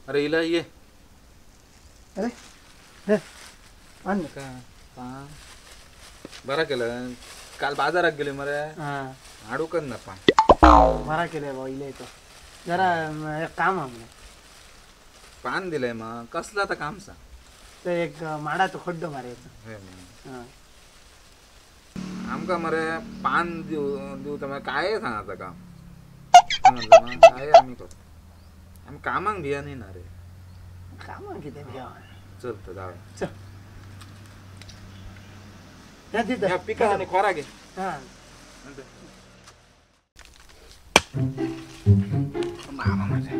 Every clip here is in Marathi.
अरे इला ये अरे हे आण का पान बरा केलं काल बाजारात गेले मरे हां आडूकच ना पान बरा केलंय भाऊ इले तो जरा एक काम आहे पान दिलंय मग कसलं आता काम सांग ते एक माडाचं खड्डो मारायचं हे मग. हां आमका मरे पान देऊ देऊ तर मग काय सांगायचं काम समजलं ना? काय आम्ही करतो आम्ही कामाक भिया नाही ना रे काम आहे किती भ्या चलतं जाऊ चल या तिथं या पिकाने खोरा घे हां मामा माझे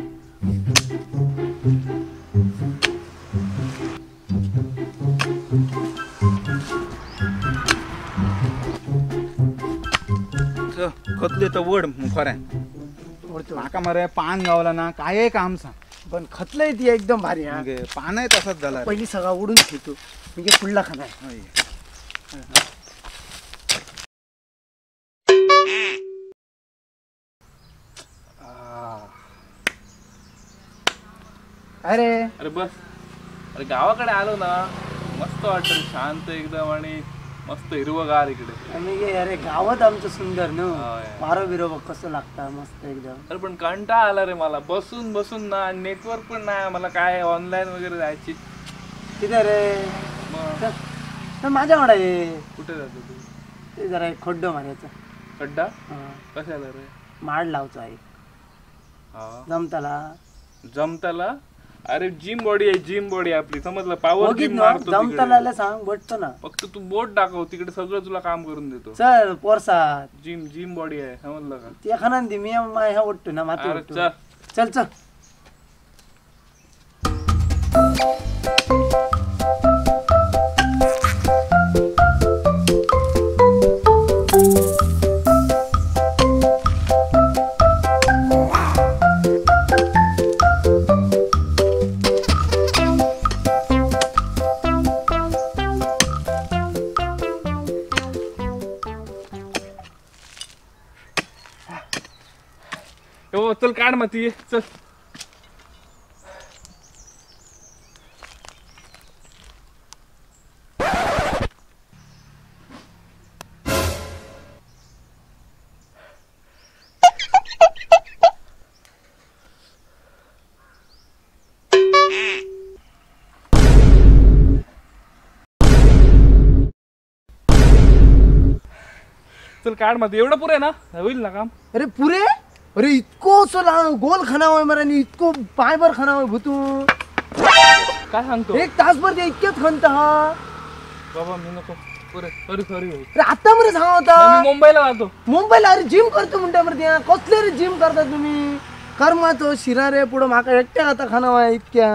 खतले तर वड खऱ्या वरतो माका मरे पान गावला ना काय काम सांग पण खतलंय ती एकदम भारी हा पान आहे तसाच झाला रे. पहिली सगळा उडून खेळतो म्हणजे फुडला खाना होय. अरे अरे बस अरे गावाकडे आलो ना मस्त वाटतं शांत एकदम आणि मस्त हिरवगार इकडे आम्ही अरे गावात आमचं सुंदर न होय. वारं बिरो बघ कसं लागतं मस्त एकदम अरे पण कंटाळा आला रे मला बसून बसून ना नेटवर्क पण नाही मला काय ऑनलाईन वगैरे जायची तिथे रे मग चल, चल माझ्याकडे ये कुठे जातो तू ते जरा एक खड्डो मारायचा खड्डा हां. कशाला रे माड लावतो आहे हा जमताला जमताला अरे जिम बॉडी आहे जिम बॉडी आपली समजलं पॉवर बघित जिम ना मारतो तिकडे. जमताला सांग बटतो ना फक्त तू बोट दाखव तिकडे सगळं तुला काम करून देतो चल पोरसात जिम जिम बॉडी आहे समजलं का ते खाना दे मी ह्या ओढतो ना माती अरे ओढतो चल चल चल हो चल काढ मग ती चल चल काढ मग एवढं पुरे ना होईल ना काम अरे पुरे अरे इतको गोल खाना होय मरानी इतको पायभर खाना होय भूतू काय सांगतो एक तासभर ते इतक्यात खणता हा बाबा मी नको पुरे सॉरी सॉरी अरे आता मरे सांगा होता मी मुंबईला जातो मुंबईला अरे जिम करतो म्हणता मरे त्या कसले रे जिम करता तुम्ही कर्माचो शिरा रे पुढं माका एकट्या आता खाना होय इतक्या